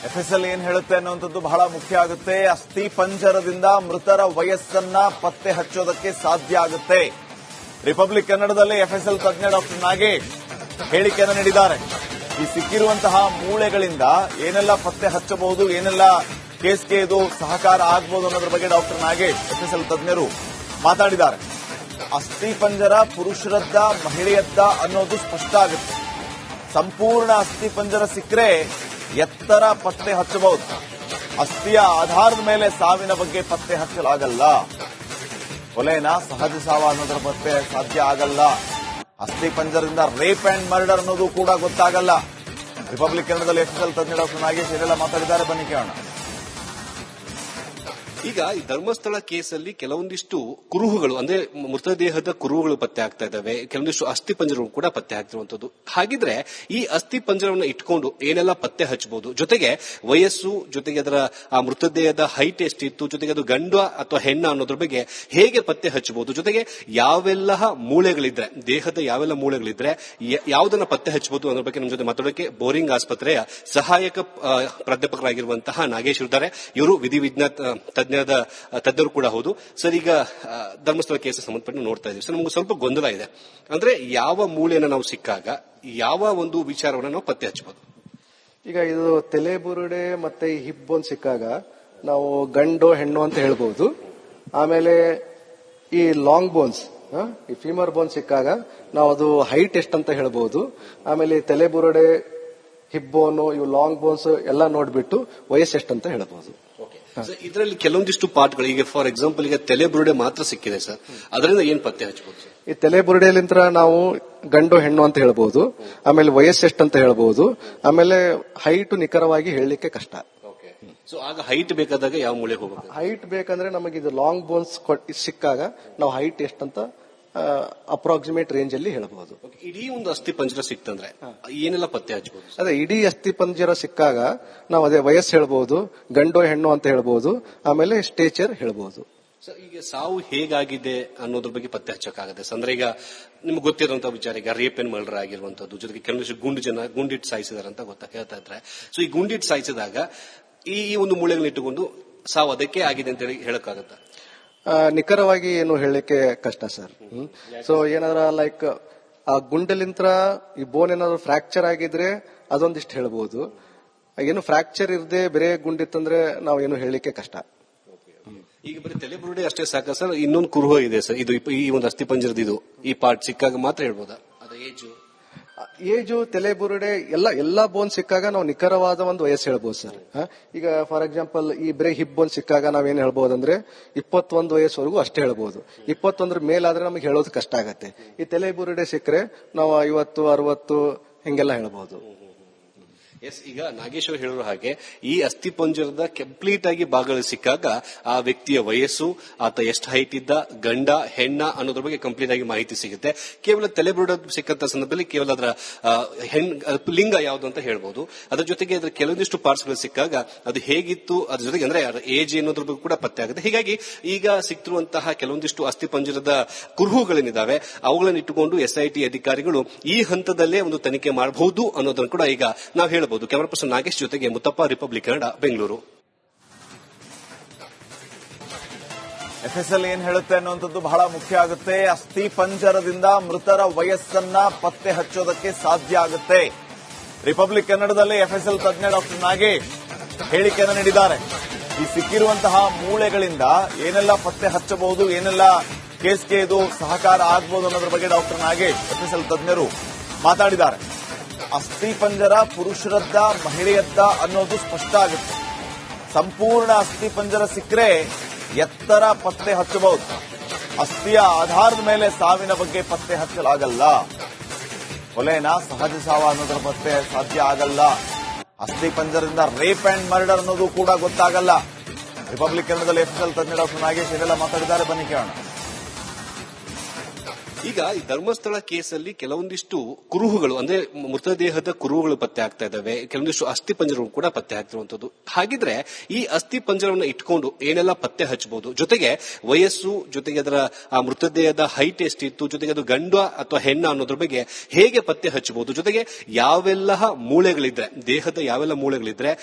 FSL ಏನ್ ಹೇಳುತ್ತೆ ಅನ್ನುವಂಥದ್ದು ಬಹಳ ಮುಖ್ಯ ಆಗುತ್ತೆ. ಅಸ್ಥಿ ಪಂಜರದಿಂದ ಮೃತರ ವಯಸ್ಸನ್ನ ಪತ್ತೆ ಹಚ್ಚೋದಕ್ಕೆ ಸಾಧ್ಯ ಆಗುತ್ತೆ. ರಿಪಬ್ಲಿಕ್ ಕನ್ನಡದಲ್ಲಿ ಎಫ್ಎಸ್ಎಲ್ ತಜ್ಞ ಡಾಕ್ಟರ್ ನಾಗೇಶ್ ಹೇಳಿಕೆಯನ್ನು ನೀಡಿದ್ದಾರೆ. ಈ ಸಿಕ್ಕಿರುವಂತಹ ಮೂಳೆಗಳಿಂದ ಏನೆಲ್ಲ ಪತ್ತೆ ಹಚ್ಚಬಹುದು, ಏನೆಲ್ಲ ಕೇಸ್ಗೆ ಇದು ಸಹಕಾರ ಆಗಬಹುದು ಅನ್ನೋದ್ರ ಬಗ್ಗೆ ಡಾಕ್ಟರ್ ನಾಗೇಶ್ ಎಫ್ಎಸ್ಎಲ್ ತಜ್ಞರು ಮಾತಾಡಿದ್ದಾರೆ. ಅಸ್ಥಿ ಪಂಜರ ಪುರುಷರದ್ದ ಮಹಿಳೆಯದ್ದ ಅನ್ನೋದು ಸ್ಪಷ್ಟ ಆಗುತ್ತೆ. ಸಂಪೂರ್ಣ ಅಸ್ಥಿ ಪಂಜರ ಸಿಕ್ಕರೆ ಎತ್ತರ ಪತ್ತೆ ಹಚ್ಚಬಹುದು. ಅಸ್ಥಿಯ ಆಧಾರದ ಮೇಲೆ ಸಾವಿನ ಬಗ್ಗೆ ಪತ್ತೆ ಹಚ್ಚಲಾಗಲ್ಲ. ಕೊಲೆನ ಸಹಜ ಸಾವ ಅನ್ನೋದ್ರ ಪತ್ತೆ ಸಾಧ್ಯ ಆಗಲ್ಲ. ಅಸ್ಥಿ ಪಂಜರದಿಂದ ರೇಪ್ ಅಂಡ್ ಮರ್ಡರ್ ಅನ್ನೋದು ಕೂಡ ಗೊತ್ತಾಗಲ್ಲ. ರಿಪಬ್ಲಿಕ್ ಕನ್ನಡದಲ್ಲಿ ಎಫ್ಎಸ್ಎಲ್ ತಜ್ಞ ಡಾಕ್ಟರ್ ನಾಗೇಶ್ ಏನೆಲ್ಲ ಮಾತಾಡಿದ್ದಾರೆ ಬನ್ನಿ ಕೇಳೋಣ. ಈಗ ಈ ಧರ್ಮಸ್ಥಳ ಕೇಸಲ್ಲಿ ಕೆಲವೊಂದಿಷ್ಟು ಕುರುಹುಗಳು ಅಂದ್ರೆ ಮೃತದೇಹದ ಕುರುಹುಗಳು ಪತ್ತೆ ಆಗ್ತಾ ಇದ್ದಾವೆ. ಕೆಲವೊಂದಿಷ್ಟು ಅಸ್ಥಿ ಪಂಜರಗಳು ಕೂಡ ಪತ್ತೆ ಆಗ್ತಿರುವಂತದ್ದು. ಹಾಗಿದ್ರೆ ಈ ಅಸ್ಥಿ ಪಂಜರವನ್ನು ಇಟ್ಕೊಂಡು ಏನೆಲ್ಲ ಪತ್ತೆ ಹಚ್ಚಬಹುದು, ಜೊತೆಗೆ ವಯಸ್ಸು, ಜೊತೆಗೆ ಅದರ ಆ ಮೃತದೇಹದ ಹೈಟ್ ಎಷ್ಟಿತ್ತು, ಜೊತೆಗೆ ಅದು ಗಂಡ ಅಥವಾ ಹೆಣ್ಣ ಅನ್ನೋದ್ರ ಬಗ್ಗೆ ಹೇಗೆ ಪತ್ತೆ ಹಚ್ಚಬಹುದು, ಜೊತೆಗೆ ಯಾವೆಲ್ಲ ಮೂಳೆಗಳಿದ್ರೆ ದೇಹದ ಯಾವೆಲ್ಲ ಮೂಳೆಗಳಿದ್ರೆ ಯಾವುದನ್ನ ಪತ್ತೆ ಹಚ್ಚಬಹುದು ಅನ್ನೋ ಬಗ್ಗೆ ನಮ್ಮ ಜೊತೆ ಮಾತಾಡೋಕೆ ಬೋರಿಂಗ್ ಆಸ್ಪತ್ರೆಯ ಸಹಾಯಕ ಪ್ರಾಧ್ಯಾಪಕರಾಗಿರುವಂತಹ ನಾಗೇಶ್ ಇದ್ದಾರೆ. ಇವರು ವಿಧಿವಿಜ್ಞಾನ ತಜ್ಞರು ಕೂಡ ಹೌದು. ಸರ್, ಈಗ ಧರ್ಮಸ್ಥಳ ಕೇಸ್ ಸಂಬಂಧಪಟ್ಟ ನೋಡ್ತಾ ಇದ್ದೀವಿ ಸರ್, ನಮ್ಗೆ ಸ್ವಲ್ಪ ಗೊಂದಲ ಇದೆ. ಅಂದ್ರೆ ಯಾವ ಮೂಳೆಯನ್ನು ನಾವು ಸಿಕ್ಕಾಗ ಯಾವ ಒಂದು ವಿಚಾರವನ್ನು ನಾವು ಪತ್ತೆ ಹಚ್ಚಬಹುದು? ಈಗ ಇದು ತಲೆಬುರುಡೆ ಮತ್ತೆ ಈ ಹಿಪ್ ಬೋನ್ ಸಿಕ್ಕಾಗ ನಾವು ಗಂಡು ಹೆಣ್ಣು ಅಂತ ಹೇಳ್ಬಹುದು. ಆಮೇಲೆ ಈ ಲಾಂಗ್ ಬೋನ್ಸ್, ಈ ಫೀಮರ್ ಬೋನ್ ಸಿಕ್ಕಾಗ ನಾವು ಅದು ಹೈಟ್ ಎಷ್ಟು ಅಂತ ಹೇಳ್ಬಹುದು. ಆಮೇಲೆ ತಲೆಬುರುಡೆ, ಹಿಪ್ ಬೋನು, ಇವು ಲಾಂಗ್ ಬೋನ್ಸ್ ಎಲ್ಲ ನೋಡ್ಬಿಟ್ಟು ವಯಸ್ಸು ಎಷ್ಟು ಅಂತ ಹೇಳ್ಬಹುದು. ಇದರಲ್ಲಿ ಕೆಲವೊಂದಿಷ್ಟು ಪಾರ್ಟ್ಗಳು, ಈಗ ಫಾರ್ ಎಕ್ಸಾಂಪಲ್ ಈಗ ತಲೆಬುರುಡೆ ಮಾತ್ರ ಸಿಕ್ಕಿದೆ ಸರ್, ಅದರಿಂದ ಏನ್ ಪತ್ತೆ ಹಚ್ಚಬಹುದು? ಈ ತಲೆಬುರುಡೆಲಿಂದ ನಾವು ಗಂಡು ಹೆಣ್ಣು ಅಂತ ಹೇಳ್ಬಹುದು. ಆಮೇಲೆ ವಯಸ್ಸು ಎಷ್ಟು ಅಂತ ಹೇಳ್ಬಹುದು. ಆಮೇಲೆ ಹೈಟ್ ನಿಖರವಾಗಿ ಹೇಳಲಿಕ್ಕೆ ಕಷ್ಟ. ಸೊ ಆಗ ಹೈಟ್ ಬೇಕಾದಾಗ ಯಾವ ಮೂಳೆ ಹೋಗಬೇಕು? ಹೈಟ್ ಬೇಕಂದ್ರೆ ನಮಗೆ ಇದು ಲಾಂಗ್ ಬೋನ್ಸ್ ಸಿಕ್ಕಾಗ ನಾವು ಹೈಟ್ ಎಷ್ಟಂತ ಅಪ್ರಾಕ್ಸಿಮೇಟ್ ರೇಂಜ್ ಅಲ್ಲಿ ಹೇಳಬಹುದು. ಇಡೀ ಒಂದು ಅಸ್ಥಿ ಪಂಜರ ಸಿಕ್ತಂದ್ರೆ ಏನೆಲ್ಲ ಪತ್ತೆ ಹಚ್ಚಬಹುದು? ಅದೇ ಇಡೀ ಅಸ್ಥಿ ಪಂಜರ ಸಿಕ್ಕಾಗ ನಾವು ಅದೇ ವಯಸ್ಸು ಹೇಳ್ಬಹುದು, ಗಂಡು ಹೆಣ್ಣು ಅಂತ ಹೇಳ್ಬಹುದು. ಆಮೇಲೆ ಸ್ಟೇಚರ್ ಹೇಳ್ಬಹುದು. ಈಗ ಸಾವು ಹೇಗಾಗಿದೆ ಅನ್ನೋದ್ರ ಬಗ್ಗೆ ಪತ್ತೆ ಹಚ್ಚಕ್ಕಾಗತ್ತೆ. ಅಂದ್ರೆ ಈಗ ನಿಮ್ಗೆ ಗೊತ್ತಿರುವಂತಹ ವಿಚಾರ, ಈಗ ರೇಪ್ ಅಂಡ್ ಮರ್ಡರ್ ಆಗಿರುವಂತದ್ದು, ಜೊತೆಗೆ ಕೆಲವೊಂದಿಷ್ಟು ಗುಂಡಿಟ್ಟು ಸಾಯಿಸಿದಾರೆ ಅಂತ ಹೇಳ್ತಾ ಇದ್ರೆ, ಸೊ ಈ ಗುಂಡಿಟ್ಟು ಸಾಯಿಸಿದಾಗ ಈ ಒಂದು ಮೂಳೆಗಳನ್ನ ಇಟ್ಟುಕೊಂಡು ಸಾವು ಅದಕ್ಕೆ ಆಗಿದೆ ಅಂತ ಹೇಳಿ ಹೇಳಕ್ಕಾಗತ್ತ? ನಿಖರವಾಗಿ ಏನು ಹೇಳಲಿಕ್ಕೆ ಕಷ್ಟ ಸರ್. ಸೊ ಏನಾದ್ರ ಲೈಕ್ ಆ ಗುಂಡಲಿಂತ್ರ ಈ ಬೋನ್ ಏನಾದ್ರು ಫ್ರಾಕ್ಚರ್ ಆಗಿದ್ರೆ ಅದೊಂದಿಷ್ಟು ಹೇಳ್ಬಹುದು. ಏನು ಫ್ರಾಕ್ಚರ್ ಇರದೆ ಬೇರೆ ಗುಂಡಿತ್ತಂದ್ರೆ ನಾವು ಏನು ಹೇಳಲಿಕ್ಕೆ ಕಷ್ಟ. ಈಗ ಬರೀ ತಲೆಬುರುಡೆ ಅಷ್ಟೇ ಸಾಕ ಸರ್? ಇನ್ನೊಂದು ಕುರುಹು ಇದೆ ಸರ್, ಇದು ಈ ಒಂದು ಅಸ್ಥಿ ಪಂಜರದ ಇದು ಈ ಪಾರ್ಟ್ ಸಿಕ್ಕಾಗ ಮಾತ್ರ ಹೇಳ್ಬೋದಾ? ಅದ ಏಜು ತಲೆಬುರುಡೆ ಎಲ್ಲಾ ಬೋನ್ ಸಿಕ್ಕಾಗ ನಾವು ನಿಖರವಾದ ಒಂದು ವಯಸ್ಸು ಹೇಳ್ಬೋದು ಸರ್. ಈಗ ಫಾರ್ ಎಕ್ಸಾಂಪಲ್ ಈ ಬರೀ ಹಿಪ್ ಬೋನ್ ಸಿಕ್ಕಾಗ ನಾವೇನ್ ಹೇಳ್ಬಹುದು ಅಂದ್ರೆ 21 ವಯಸ್ಸುವರೆಗೂ ಅಷ್ಟೇ ಹೇಳ್ಬಹುದು. 21 ಮೇಲಾದ್ರೆ ನಮಗೆ ಹೇಳೋದು ಕಷ್ಟ ಆಗತ್ತೆ. ಈ ತಲೆಬುರುಡೆ ಸಿಕ್ಕರೆ ನಾವು 50, 60 ಹಿಂಗೆಲ್ಲ ಹೇಳ್ಬಹುದು. ಎಸ್, ಈಗ ನಾಗೇಶ್ವರ್ ಹೇಳಿರೋ ಹಾಗೆ ಈ ಅಸ್ಥಿ ಪಂಜರದ ಕಂಪ್ಲೀಟ್ ಆಗಿ ಭಾಗಗಳು ಸಿಕ್ಕಾಗ ಆ ವ್ಯಕ್ತಿಯ ವಯಸ್ಸು, ಆತ ಎಷ್ಟು ಹೈಟ್ ಇದ್ದ, ಗಂಡ ಹೆಣ್ಣ ಅನ್ನೋದ್ರ ಬಗ್ಗೆ ಕಂಪ್ಲೀಟ್ ಆಗಿ ಮಾಹಿತಿ ಸಿಗುತ್ತೆ. ಕೇವಲ ತಲೆಬುರುಡ ಸಿಕ್ಕಂತ ಸಂದರ್ಭದಲ್ಲಿ ಕೇವಲ ಅದರ ಲಿಂಗ ಯಾವುದು ಅಂತ ಹೇಳ್ಬಹುದು. ಅದರ ಜೊತೆಗೆ ಅದರ ಕೆಲವೊಂದಿಷ್ಟು ಪಾರ್ಟ್ಸ್ಗಳು ಸಿಕ್ಕಾಗ ಅದು ಹೇಗಿತ್ತು, ಅದ್ರ ಜೊತೆಗೆ ಅಂದ್ರೆ ಅದರ ಏಜ್ ಏನೋದ್ರ ಬಗ್ಗೆ ಕೂಡ ಪತ್ತೆ ಆಗುತ್ತೆ. ಹೀಗಾಗಿ ಈಗ ಸಿಕ್ತಿರುವಂತಹ ಕೆಲವೊಂದಿಷ್ಟು ಅಸ್ಥಿ ಪಂಜರದ ಕುರುಹುಗಳೇನಿದ್ದಾವೆ ಅವುಗಳನ್ನು ಇಟ್ಟುಕೊಂಡು SIT ಅಧಿಕಾರಿಗಳು ಈ ಹಂತದಲ್ಲೇ ಒಂದು ತನಿಖೆ ಮಾಡಬಹುದು ಅನ್ನೋದನ್ನು ಕೂಡ ಈಗ ನಾವು ಹೇಳಬಹುದು. ಕ್ಯಾಮರಾ ಪರ್ಸನ್ ನಾಗೇಶ್ ಜೊತೆಗೆ ಮುತ್ತಪ್ಪ, ರಿಪಬ್ಲಿಕ್ ಕನ್ನಡ, ಬೆಂಗಳೂರು. ಎಫ್ಎಸ್ಎಲ್ ಏನ್ ಹೇಳುತ್ತೆ ಅನ್ನುವಂಥದ್ದು ಬಹಳ ಮುಖ್ಯ ಆಗುತ್ತೆ. ಅಸ್ಥಿ ಪಂಜರದಿಂದ ಮೃತರ ವಯಸ್ಸನ್ನ ಪತ್ತೆ ಹಚ್ಚೋದಕ್ಕೆ ಸಾಧ್ಯ ಆಗುತ್ತೆ. ರಿಪಬ್ಲಿಕ್ ಕನ್ನಡದಲ್ಲಿ ಎಫ್ಎಸ್ಎಲ್ ತಜ್ಞ ಡಾಕ್ಟರ್ ನಾಗೇಶ್ ಹೇಳಿಕೆಯನ್ನು ನೀಡಿದ್ದಾರೆ. ಈ ಸಿಕ್ಕಿರುವಂತಹ ಮೂಳೆಗಳಿಂದ ಏನೆಲ್ಲ ಪತ್ತೆ ಹಚ್ಚಬಹುದು, ಏನೆಲ್ಲ ಕೇಸ್ಗೆ ಇದು ಸಹಕಾರ ಆಗಬಹುದು ಅನ್ನೋದ್ರ ಬಗ್ಗೆ ಡಾಕ್ಟರ್ ನಾಗೇಶ್ ಎಫ್ಎಸ್ಎಲ್ ತಜ್ಞರು ಮಾತಾಡಿದ್ದಾರೆ. ಅಸ್ಥಿ ಪಂಜರ ಪುರುಷರದ್ದ ಮಹಿಳೆಯದ್ದ ಅನ್ನೋದು ಸ್ಪಷ್ಟ ಆಗುತ್ತೆ. ಸಂಪೂರ್ಣ ಅಸ್ಥಿ ಪಂಜರ ಸಿಕ್ಕರೆ ಎತ್ತರ ಪತ್ತೆ ಹಚ್ಚಬಹುದು. ಅಸ್ಥಿಯ ಆಧಾರದ ಮೇಲೆ ಸಾವಿನ ಬಗ್ಗೆ ಪತ್ತೆ ಹಚ್ಚಲಾಗಲ್ಲ. ಕೊಲೆನ ಸಹಜ ಸಾವ ಅನ್ನೋದ್ರ ಪತ್ತೆ ಸಾಧ್ಯ ಆಗಲ್ಲ. ಅಸ್ಥಿ ಪಂಜರದಿಂದ ರೇಪ್ ಅಂಡ್ ಮರ್ಡರ್ ಅನ್ನೋದು ಕೂಡ ಗೊತ್ತಾಗಲ್ಲ. ರಿಪಬ್ಲಿಕ್ ಕನ್ನಡದಲ್ಲಿ ಎಫ್ಎಸ್ಎಲ್ ತಜ್ಞ ಡಾಕ್ಟರ್ ನಾಗೇಶ್ ಏನೆಲ್ಲ ಮಾತಾಡಿದ್ದಾರೆ ಬನ್ನಿ ಕೇಳೋಣ. ಈಗ ಈ ಧರ್ಮಸ್ಥಳ ಕೇಸಲ್ಲಿ ಕೆಲವೊಂದಿಷ್ಟು ಕುರುಹುಗಳು ಅಂದ್ರೆ ಮೃತದೇಹದ ಕುರುಹುಗಳು ಪತ್ತೆ ಆಗ್ತಾ ಇದಾವೆ, ಕೆಲವೊಂದಿಷ್ಟು ಅಸ್ಥಿ ಪಂಜರಗಳು ಕೂಡ ಪತ್ತೆ ಆಗ್ತಿರುವಂತದ್ದು. ಹಾಗಿದ್ರೆ ಈ ಅಸ್ಥಿ ಪಂಜರವನ್ನು ಇಟ್ಕೊಂಡು ಏನೆಲ್ಲ ಪತ್ತೆ ಹಚ್ಚಬಹುದು, ಜೊತೆಗೆ ವಯಸ್ಸು, ಜೊತೆಗೆ ಅದರ ಆ ಮೃತದೇಹದ ಹೈಟ್ ಎಷ್ಟಿತ್ತು, ಜೊತೆಗೆ ಅದು ಗಂಡ ಅಥವಾ ಹೆಣ್ಣ ಅನ್ನೋದ್ರ ಬಗ್ಗೆ ಹೇಗೆ ಪತ್ತೆ ಹಚ್ಚಬಹುದು, ಜೊತೆಗೆ ಯಾವೆಲ್ಲ ಮೂಳೆಗಳಿದ್ರೆ ದೇಹದ ಯಾವೆಲ್ಲ ಮೂಳೆಗಳಿದ್ರೆ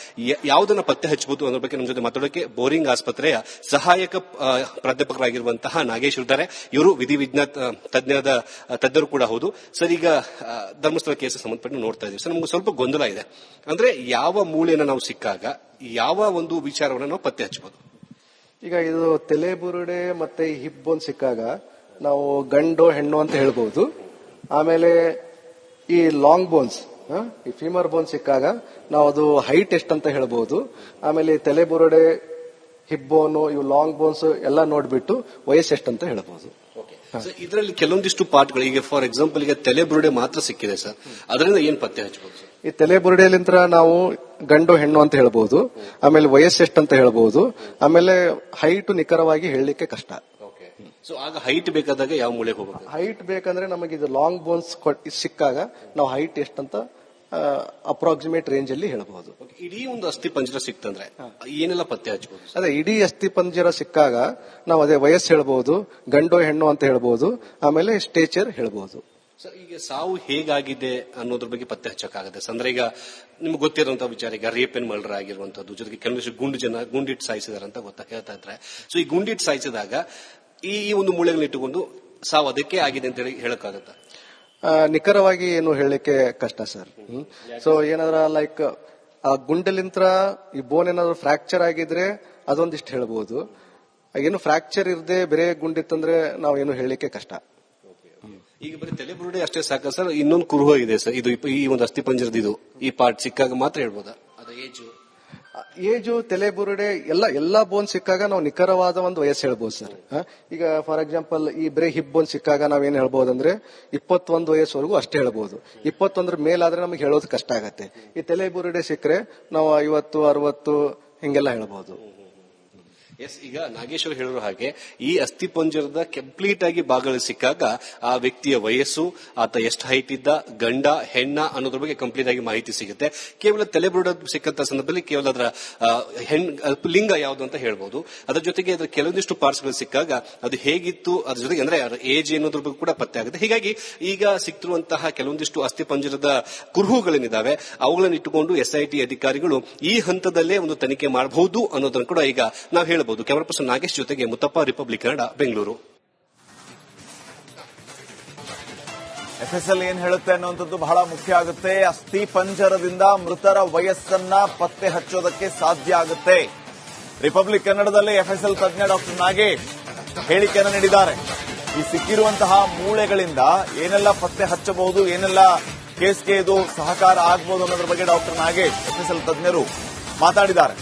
ಯಾವುದನ್ನ ಪತ್ತೆ ಹಚ್ಚಬಹುದು ಅನ್ನೋದ್ರ ಬಗ್ಗೆ ನಮ್ಮ ಜೊತೆ ಮಾತಾಡೋಕೆ ಬೋರಿಂಗ್ ಆಸ್ಪತ್ರೆಯ ಸಹಾಯಕ ಪ್ರಾಧ್ಯಾಪಕರಾಗಿರುವಂತಹ ನಾಗೇಶ್ ಇದ್ದಾರೆ. ಇವರು ವಿಧಿವಿಜ್ಞಾನ ತಜ್ಞರು ಕೂಡ ಹೌದು. ಸರ್, ಈಗ ಧರ್ಮಸ್ಥಳ ಕೇಸ್ ಸಂಬಂಧಪಟ್ಟ ನೋಡ್ತಾ ಇದೀವಿ ಸರ್, ನಮ್ಗೆ ಸ್ವಲ್ಪ ಗೊಂದಲ ಇದೆ. ಅಂದ್ರೆ ಯಾವ ಮೂಳೆಯನ್ನು ನಾವು ಸಿಕ್ಕಾಗ ಯಾವ ಒಂದು ವಿಚಾರವನ್ನು ನಾವು ಪತ್ತೆ ಹಚ್ಚಬಹುದು? ಈಗ ಇದು ತಲೆಬುರುಡೆ ಮತ್ತೆ ಹಿಪ್ ಬೋನ್ ಸಿಕ್ಕಾಗ ನಾವು ಗಂಡು ಹೆಣ್ಣು ಅಂತ ಹೇಳ್ಬಹುದು. ಆಮೇಲೆ ಈ ಲಾಂಗ್ ಬೋನ್ಸ್, ಈ ಫೀಮರ್ ಬೋನ್ ಸಿಕ್ಕಾಗ ನಾವು ಅದು ಹೈಟ್ ಎಷ್ಟು ಅಂತ ಹೇಳ್ಬಹುದು. ಆಮೇಲೆ ತಲೆಬುರುಡೆ, ಹಿಪ್ ಬೋನು, ಇವು ಲಾಂಗ್ ಬೋನ್ಸ್ ಎಲ್ಲ ನೋಡ್ಬಿಟ್ಟು ವಯಸ್ಸು ಎಷ್ಟು ಅಂತ ಹೇಳ್ಬಹುದು. ಇದರಲ್ಲಿ ಕೆಲವೊಂದಿಷ್ಟು ಪಾರ್ಟ್ಗಳು, ಈಗ ಫಾರ್ ಎಕ್ಸಾಂಪಲ್ ಈಗ ತಲೆಬುರುಡೆ ಮಾತ್ರ ಸಿಕ್ಕಿದೆ ಸರ್, ಅದರಿಂದ ಏನ್ ಪತ್ತೆ ಹಚ್ಚಬಹುದು ಸರ್? ಈ ತಲೆಬುರುಡೆಯಲ್ಲಿಂದ ನಾವು ಗಂಡು ಹೆಣ್ಣು ಅಂತ ಹೇಳ್ಬಹುದು. ಆಮೇಲೆ ವಯಸ್ಸು ಎಷ್ಟು ಅಂತ ಹೇಳ್ಬಹುದು. ಆಮೇಲೆ ಹೈಟ್ ನಿಖರವಾಗಿ ಹೇಳಲಿಕ್ಕೆ ಕಷ್ಟ. ಸೊ ಆಗ ಹೈಟ್ ಬೇಕಾದಾಗ ಯಾವ ಮೂಳೆಗೆ ಹೋಗಬೇಕು? ಹೈಟ್ ಬೇಕಂದ್ರೆ ನಮಗೆ ಇದು ಲಾಂಗ್ ಬೋನ್ಸ್ ಸಿಕ್ಕಾಗ ನಾವು ಹೈಟ್ ಎಷ್ಟಂತ ಅಪ್ರಾಕ್ಸಿಮೇಟ್ ರೇಂಜ್ ಅಲ್ಲಿ ಹೇಳಬಹುದು. ಇಡೀ ಒಂದು ಅಸ್ಥಿ ಪಂಜರ ಸಿಕ್ತಂದ್ರೆ ಏನೆಲ್ಲ ಪತ್ತೆ ಹಚ್ಚಬಹುದು? ಅದೇ ಇಡೀ ಅಸ್ಥಿ ಪಂಜರ ಸಿಕ್ಕಾಗ ನಾವು ಅದೇ ವಯಸ್ಸು ಹೇಳ್ಬಹುದು, ಗಂಡು ಹೆಣ್ಣು ಅಂತ ಹೇಳ್ಬಹುದು. ಆಮೇಲೆ ಸ್ಟೇಚರ್ ಹೇಳ್ಬಹುದು. ಸರ್, ಈಗ ಸಾವು ಹೇಗಾಗಿದೆ ಅನ್ನೋದ್ರ ಬಗ್ಗೆ ಪತ್ತೆ ಹಚ್ಚಕ್ಕಾಗತ್ತೆ. ಅಂದ್ರೆ ಈಗ ನಿಮ್ಗೆ ಗೊತ್ತಿರುವಂತಹ ವಿಚಾರ, ಈಗ ರೇಪ್ ಅಂಡ್ ಮರ್ಡರ್ ಆಗಿರುವಂತದ್ದು, ಜೊತೆಗೆ ಕೆಲವೊಂದಿಷ್ಟು ಗುಂಡಿಟ್ಟು ಸಾಯಿಸಿದಾರೆ ಅಂತ ಹೇಳ್ತಾ ಇದ್ರೆ, ಸೊ ಈ ಗುಂಡಿಟ್ಟು ಸಾಯಿಸಿದಾಗ ಈ ಒಂದು ಮೂಳೆಗಳನ್ನ ಇಟ್ಟುಕೊಂಡು ಸಾವು ಅದಕ್ಕೆ ಆಗಿದೆ ಅಂತ ಹೇಳಕ್ಕಾಗತ್ತ? ನಿಖರವಾಗಿ ಏನು ಹೇಳಲಿಕ್ಕೆ ಕಷ್ಟ ಸರ್. ಸೊ ಏನಾದ್ರ ಲೈಕ್ ಆ ಗುಂಡಲಿಂತ್ರ ಈ ಬೋನ್ ಏನಾದ್ರು ಫ್ರಾಕ್ಚರ್ ಆಗಿದ್ರೆ ಅದೊಂದಿಷ್ಟು ಹೇಳ್ಬಹುದು. ಏನು ಫ್ರಾಕ್ಚರ್ ಇರದೆ ಬೇರೆ ಗುಂಡಿತ್ತಂದ್ರೆ ನಾವು ಏನು ಹೇಳಲಿಕ್ಕೆ ಕಷ್ಟ. ಈಗ ಬರೀ ತಲೆಬುರುಡೆ ಅಷ್ಟೇ ಸಾಕ ಸರ್? ಇನ್ನೊಂದು ಕುರುಹು ಇದೆ ಸರ್, ಇದು ಈ ಒಂದು ಅಸ್ಥಿ ಪಂಜರದ ಇದು ಈ ಪಾರ್ಟ್ ಸಿಕ್ಕಾಗ ಮಾತ್ರ ಹೇಳ್ಬೋದಾ? ಅದ ಏಜು ತಲೆಬುರುಡೆ ಎಲ್ಲಾ ಬೋನ್ ಸಿಕ್ಕಾಗ ನಾವು ನಿಖರವಾದ ಒಂದು ವಯಸ್ಸು ಹೇಳ್ಬೋದು ಸರ್. ಈಗ ಫಾರ್ ಎಕ್ಸಾಂಪಲ್ ಈ ಬರೀ ಹಿಪ್ ಬೋನ್ ಸಿಕ್ಕಾಗ ನಾವೇನ್ ಹೇಳ್ಬಹುದು ಅಂದ್ರೆ 21 ವಯಸ್ಸುವರೆಗೂ ಅಷ್ಟೇ ಹೇಳ್ಬಹುದು. 21 ಮೇಲಾದ್ರೆ ನಮಗೆ ಹೇಳೋದು ಕಷ್ಟ ಆಗತ್ತೆ. ಈ ತಲೆಬುರುಡೆ ಸಿಕ್ಕರೆ ನಾವು 50, 60 ಹಿಂಗೆಲ್ಲ ಹೇಳ್ಬಹುದು. ಎಸ್, ಈಗ ನಾಗೇಶ್ವರ್ ಹೇಳಿರೋ ಹಾಗೆ ಈ ಅಸ್ಥಿ ಪಂಜರದ ಕಂಪ್ಲೀಟ್ ಆಗಿ ಭಾಗಗಳು ಸಿಕ್ಕಾಗ ಆ ವ್ಯಕ್ತಿಯ ವಯಸ್ಸು, ಆತ ಎಷ್ಟು ಹೈಟ್ ಇದ್ದ, ಗಂಡ ಹೆಣ್ಣ ಅನ್ನೋದ್ರ ಬಗ್ಗೆ ಕಂಪ್ಲೀಟ್ ಆಗಿ ಮಾಹಿತಿ ಸಿಗುತ್ತೆ. ಕೇವಲ ತಲೆಬುರುಡ ಸಿಕ್ಕಂತ ಸಂದರ್ಭದಲ್ಲಿ ಕೇವಲ ಅದರ ಲಿಂಗ ಯಾವುದು ಅಂತ ಹೇಳ್ಬಹುದು. ಅದರ ಜೊತೆಗೆ ಅದರ ಕೆಲವೊಂದಿಷ್ಟು ಪಾರ್ಟ್ಸ್ಗಳು ಸಿಕ್ಕಾಗ ಅದು ಹೇಗಿತ್ತು, ಅದ್ರ ಜೊತೆಗೆ ಅಂದ್ರೆ ಏಜ್ ಏನೋದ್ರ ಬಗ್ಗೆ ಕೂಡ ಪತ್ತೆ ಆಗುತ್ತೆ. ಹೀಗಾಗಿ ಈಗ ಸಿಕ್ತಿರುವಂತಹ ಕೆಲವೊಂದಿಷ್ಟು ಅಸ್ಥಿ ಪಂಜರದ ಕುರುಹುಗಳೇನಿದ್ದಾವೆ ಅವುಗಳನ್ನು ಇಟ್ಟುಕೊಂಡು SIT ಅಧಿಕಾರಿಗಳು ಈ ಹಂತದಲ್ಲೇ ಒಂದು ತನಿಖೆ ಮಾಡಬಹುದು ಅನ್ನೋದನ್ನು ಕೂಡ ಈಗ ನಾವು ಹೇಳಬಹುದು. ಕ್ಯಾಮರಾ ಪರ್ಸನ್ ನಾಗೇಶ್ ಜೊತೆಗೆ ಮುತ್ತಪ್ಪ, ರಿಪಬ್ಲಿಕ್ ಕನ್ನಡ, ಬೆಂಗಳೂರು. FSL ಏನ್ ಹೇಳುತ್ತೆ ಅನ್ನುವಂಥದ್ದು ಬಹಳ ಮುಖ್ಯ ಆಗುತ್ತೆ. ಅಸ್ಥಿ ಪಂಜರದಿಂದ ಮೃತರ ವಯಸ್ಸನ್ನ ಪತ್ತೆ ಹಚ್ಚೋದಕ್ಕೆ ಸಾಧ್ಯ ಆಗುತ್ತೆ. ರಿಪಬ್ಲಿಕ್ ಕನ್ನಡದಲ್ಲಿ FSL ತಜ್ಞ ಡಾಕ್ಟರ್ ನಾಗೇಶ್ ಹೇಳಿಕೆಯನ್ನು ನೀಡಿದ್ದಾರೆ. ಈ ಸಿಕ್ಕಿರುವಂತಹ ಮೂಳೆಗಳಿಂದ ಏನೆಲ್ಲ ಪತ್ತೆ ಹಚ್ಚಬಹುದು, ಏನೆಲ್ಲ ಕೇಸ್ಗೆ ಇದು ಸಹಕಾರ ಆಗಬಹುದು ಅನ್ನೋದ್ರ ಬಗ್ಗೆ ಡಾಕ್ಟರ್ ನಾಗೇಶ್ FSL ತಜ್ಞರು ಮಾತಾಡಿದ್ದಾರೆ.